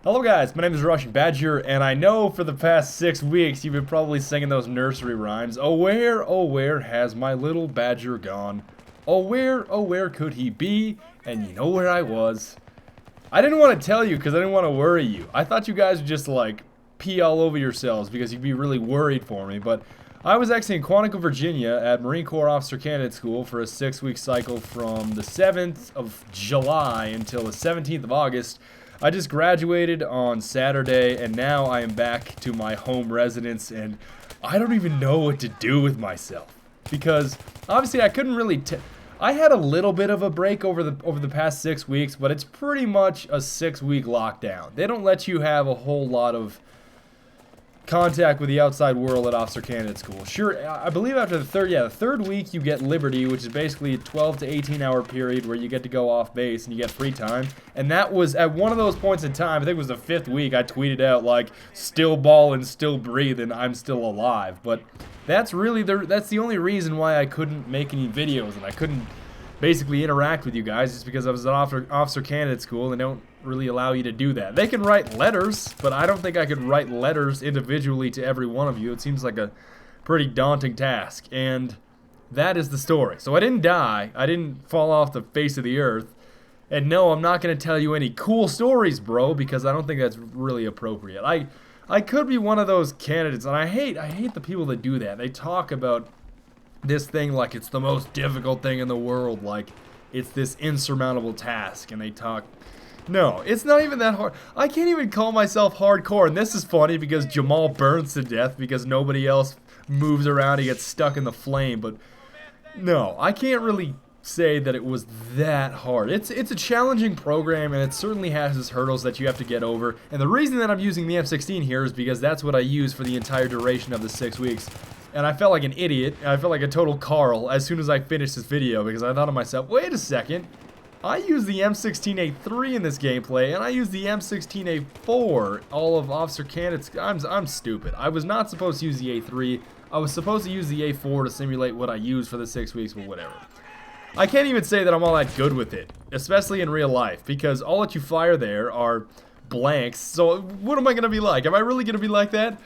Hello guys, my name is TheRussianBadger, and I know for the past 6 weeks you've been probably singing those nursery rhymes. Oh where has my little badger gone? Oh where could he be? And you know where I was. I didn't want to tell you because I didn't want to worry you. I thought you guys would just like pee all over yourselves because you'd be really worried for me, but I was actually in Quantico, Virginia at Marine Corps Officer Candidate School for a 6-week cycle from the 7th of July until the 17th of August. I just graduated on Saturday, and now I am back to my home residence, and I don't even know what to do with myself. Because, obviously, I couldn't really I had a little bit of a break over the past 6 weeks, but it's pretty much a 6-week lockdown. They don't let you have a whole lot of contact with the outside world at Officer Candidate School. Sure, I believe after the third week you get Liberty, which is basically a 12 to 18 hour period where you get to go off base and you get free time. And that was at one of those points in time, I think it was the 5th week, I tweeted out like, still balling, still breathing, I'm still alive. But that's really that's the only reason why I couldn't make any videos and I couldn't basically interact with you guys, is because I was at Officer Candidate School and they don't really allow you to do that. They can write letters, but I don't think I could write letters individually to every one of you. It seems like a pretty daunting task, and that is the story. So I didn't die, I didn't fall off the face of the earth, and no, I'm not going to tell you any cool stories, bro, because I don't think that's really appropriate. I could be one of those candidates, and I hate the people that do that. They talk about this thing like it's the most difficult thing in the world, like it's this insurmountable task, and they talk. No, it's not even that hard. I can't even call myself hardcore, and this is funny because Jamal burns to death because nobody else moves around, he gets stuck in the flame, but no, I can't really say that it was that hard. It's a challenging program, and it certainly has its hurdles that you have to get over, and the reason that I'm using the M16 here is because that's what I use for the entire duration of the 6 weeks. And I felt like an idiot, I felt like a total Carl as soon as I finished this video, because I thought to myself, wait a second, I use the M16A3 in this gameplay, and I use the M16A4, all of Officer Candidates. I'm stupid. I was not supposed to use the A3, I was supposed to use the A4 to simulate what I used for the 6 weeks, but whatever. I can't even say that I'm all that good with it, especially in real life, because all that you fire there are blanks, so what am I going to be like? Am I really going to be like that?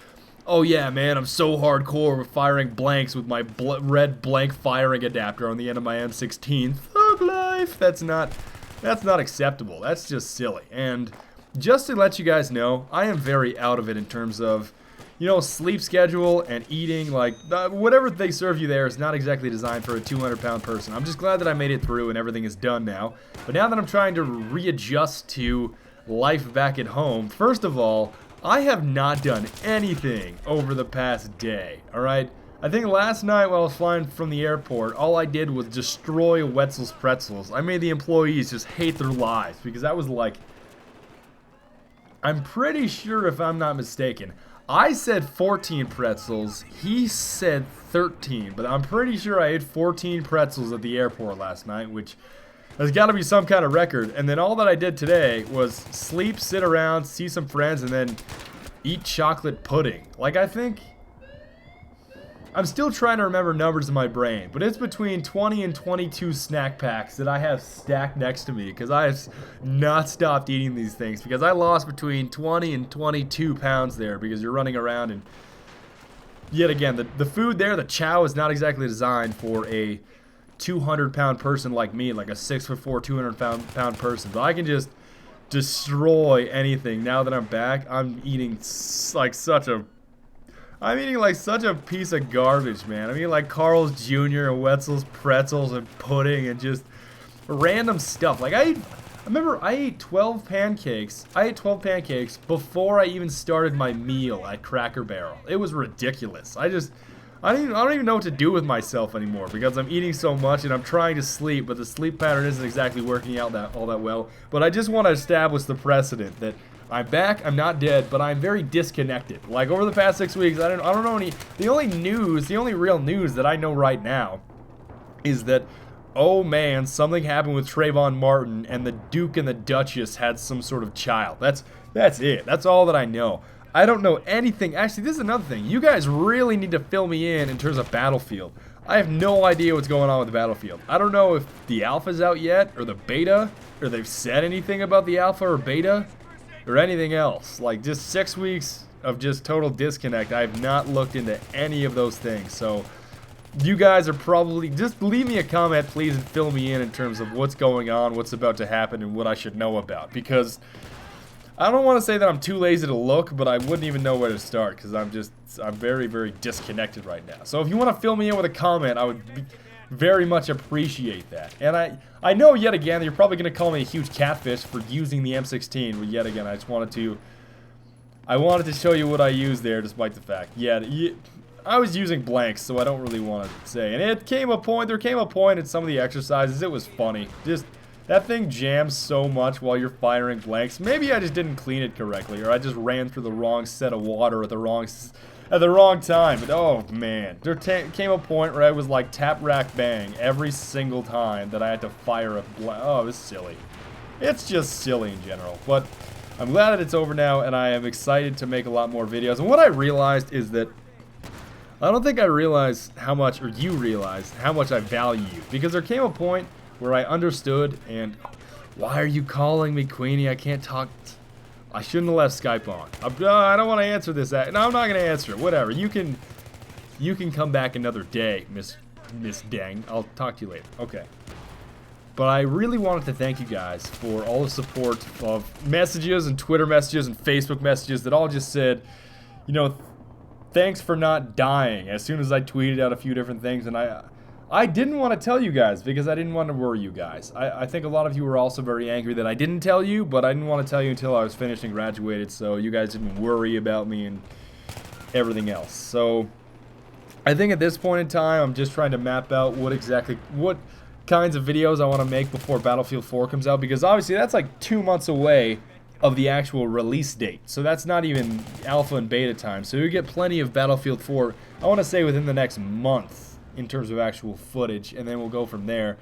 Oh yeah, man, I'm so hardcore with firing blanks with my red blank firing adapter on the end of my M16. Thug life! That's not acceptable. That's just silly. And just to let you guys know, I am very out of it in terms of, you know, sleep schedule and eating. Like, whatever they serve you there is not exactly designed for a 200-pound person. I'm just glad that I made it through and everything is done now. But now that I'm trying to readjust to life back at home, first of all, I have not done anything over the past day, alright? I think last night while I was flying from the airport, all I did was destroy Wetzel's Pretzels. I made the employees just hate their lives, because that was like, I'm pretty sure, if I'm not mistaken, I said 14 pretzels, he said 13, but I'm pretty sure I ate 14 pretzels at the airport last night, which there's got to be some kind of record. And then all that I did today was sleep, sit around, see some friends, and then eat chocolate pudding. Like, I think I'm still trying to remember numbers in my brain, but it's between 20 and 22 snack packs that I have stacked next to me, because I have not stopped eating these things, because I lost between 20 and 22 pounds there, because you're running around. And yet again, the food there, the chow, is not exactly designed for a 200-pound person like me, like a 6'4", 200-pound person. But I can just destroy anything. Now that I'm back, I'm eating like such a piece of garbage, man. I mean, like Carl's Jr. and Wetzel's Pretzels and pudding and just random stuff. Like I remember I ate 12 pancakes. I ate 12 pancakes before I even started my meal at Cracker Barrel. It was ridiculous. I don't even know what to do with myself anymore, because I'm eating so much and I'm trying to sleep, but the sleep pattern isn't exactly working out all that well. But I just want to establish the precedent that I'm back, I'm not dead, but I'm very disconnected. Like, over the past 6 weeks, I don't know any. The only real news that I know right now is that, oh man, something happened with Trayvon Martin and the Duke and the Duchess had some sort of child. That's it. That's all that I know. I don't know anything. Actually, this is another thing. You guys really need to fill me in terms of Battlefield. I have no idea what's going on with the Battlefield. I don't know if the alpha's out yet, or the beta, or they've said anything about the alpha or beta. or anything else. Like, just 6 weeks of just total disconnect. I have not looked into any of those things. So you guys are probably, just leave me a comment, please, and fill me in terms of what's going on, what's about to happen, and what I should know about. Because I don't want to say that I'm too lazy to look, but I wouldn't even know where to start, because I'm very, very disconnected right now. So if you want to fill me in with a comment, I would very much appreciate that. And I know, yet again, you're probably going to call me a huge catfish for using the M16, but yet again, I wanted to show you what I used there, despite the fact, I was using blanks, so I don't really want to say. And there came a point in some of the exercises, it was funny. Just, that thing jams so much while you're firing blanks. Maybe I just didn't clean it correctly, or I just ran through the wrong set of water at the wrong time. But oh man, there came a point where I was like tap, rack, bang every single time that I had to fire a blank. Oh, it was silly. It's just silly in general. But I'm glad that it's over now, and I am excited to make a lot more videos. And what I realized is that I don't think I realized how much, or you realized how much I value you. Because there came a point where I understood, and why are you calling me, Queenie? I can't talk. I shouldn't have left Skype on. I don't want to answer this. No, I'm not going to answer it. Whatever. You can come back another day, Miss Dang. I'll talk to you later. Okay. But I really wanted to thank you guys for all the support of messages and Twitter messages and Facebook messages that all just said, you know, thanks for not dying, as soon as I tweeted out a few different things. And I didn't want to tell you guys because I didn't want to worry you guys. I think a lot of you were also very angry that I didn't tell you, but I didn't want to tell you until I was finished and graduated, so you guys didn't worry about me and everything else. So I think at this point in time, I'm just trying to map out what kinds of videos I want to make before Battlefield 4 comes out, because obviously that's like 2 months away of the actual release date. So that's not even alpha and beta time. So you get plenty of Battlefield 4, I want to say within the next month in terms of actual footage, and then we'll go from there.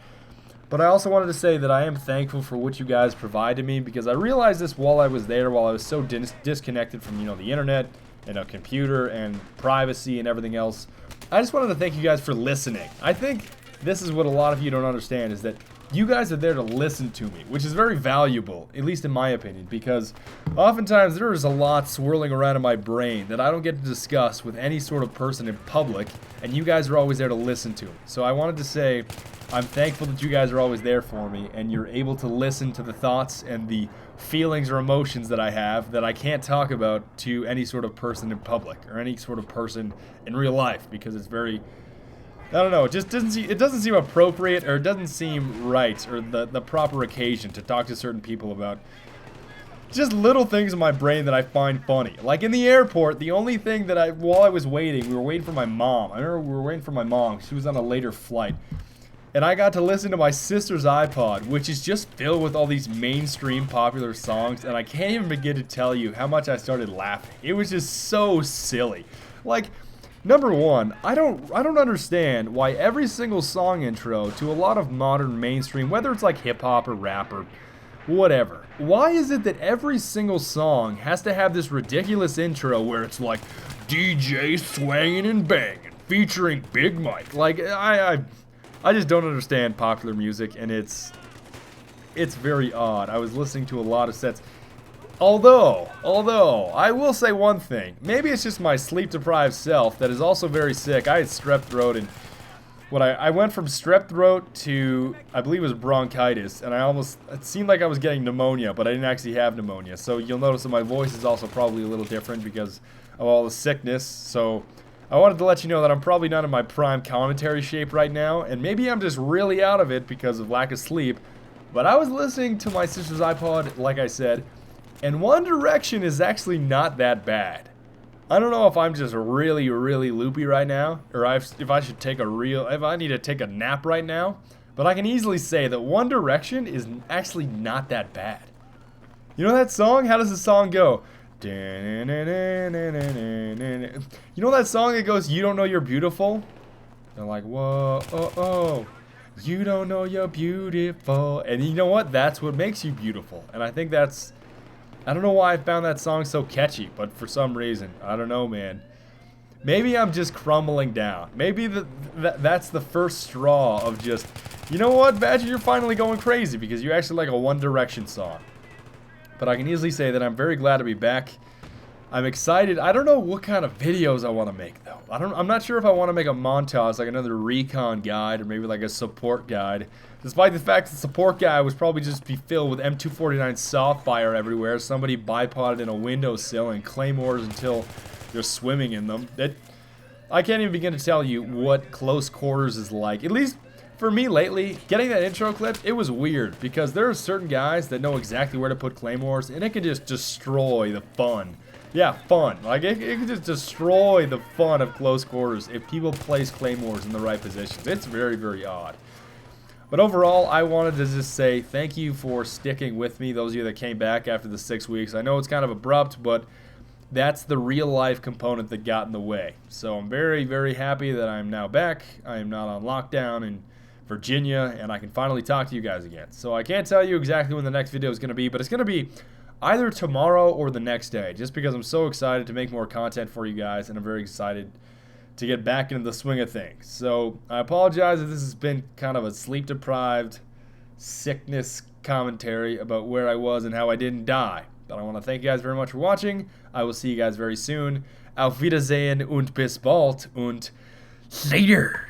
But I also wanted to say that I am thankful for what you guys provided me, because I realized this while I was there, while I was so disconnected from, you know, the internet and a computer and privacy and everything else. I just wanted to thank you guys for listening. I think this is what a lot of you don't understand, is that you guys are there to listen to me, which is very valuable, at least in my opinion, because oftentimes there is a lot swirling around in my brain that I don't get to discuss with any sort of person in public, and you guys are always there to listen to me. So I wanted to say I'm thankful that you guys are always there for me, and you're able to listen to the thoughts and the feelings or emotions that I have that I can't talk about to any sort of person in public or any sort of person in real life, because it's very, I don't know, it just doesn't seem appropriate, or it doesn't seem right, or the proper occasion to talk to certain people about just little things in my brain that I find funny. Like in the airport, the only thing that while I was waiting, we were waiting for my mom. I remember we were waiting for my mom. She was on a later flight. And I got to listen to my sister's iPod, which is just filled with all these mainstream popular songs, and I can't even begin to tell you how much I started laughing. It was just so silly. Like, number one, I don't understand why every single song intro to a lot of modern mainstream, whether it's like hip-hop or rap or whatever, why is it that every single song has to have this ridiculous intro where it's like DJ swanging and banging featuring Big Mike? Like, I just don't understand popular music, and it's very odd. I was listening to a lot of sets. Although, I will say one thing. Maybe it's just my sleep-deprived self that is also very sick. I had strep throat, and I went from strep throat to, I believe it was bronchitis, and it seemed like I was getting pneumonia, but I didn't actually have pneumonia. So you'll notice that my voice is also probably a little different because of all the sickness. So I wanted to let you know that I'm probably not in my prime commentary shape right now, and maybe I'm just really out of it because of lack of sleep. But I was listening to my sister's iPod, like I said, and One Direction is actually not that bad. I don't know if I'm just really, really loopy right now, or if I need to take a nap right now, but I can easily say that One Direction is actually not that bad. You know that song? How does the song go? You know that song that goes, "You don't know you're beautiful"? They're like, whoa, oh, you don't know you're beautiful. And you know what? That's what makes you beautiful. And I think I don't know why I found that song so catchy, but for some reason, I don't know, man. Maybe I'm just crumbling down. Maybe that's the first straw of just, you know what, Badger, you're finally going crazy because you actually like a One Direction song. But I can easily say that I'm very glad to be back. I'm excited. I don't know what kind of videos I want to make, though. I'm not sure if I want to make a montage, like another recon guide, or maybe like a support guide. Despite the fact that the support guide was probably just be filled with M249 soft fire everywhere, somebody bipoded in a windowsill and claymores until you're swimming in them. I can't even begin to tell you what close quarters is like. At least for me lately, getting that intro clip, it was weird because there are certain guys that know exactly where to put claymores, and it can just destroy the fun. Yeah, fun. Like, it can just destroy the fun of close quarters if people place claymores in the right positions. It's very, very odd. But overall, I wanted to just say thank you for sticking with me, those of you that came back after the 6 weeks. I know it's kind of abrupt, but that's the real-life component that got in the way. So I'm very, very happy that I'm now back. I am not on lockdown in Virginia, and I can finally talk to you guys again. So I can't tell you exactly when the next video is going to be, but it's going to be either tomorrow or the next day, just because I'm so excited to make more content for you guys, and I'm very excited to get back into the swing of things. So I apologize if this has been kind of a sleep-deprived sickness commentary about where I was and how I didn't die. But I want to thank you guys very much for watching. I will see you guys very soon. Auf Wiedersehen und bis bald und later.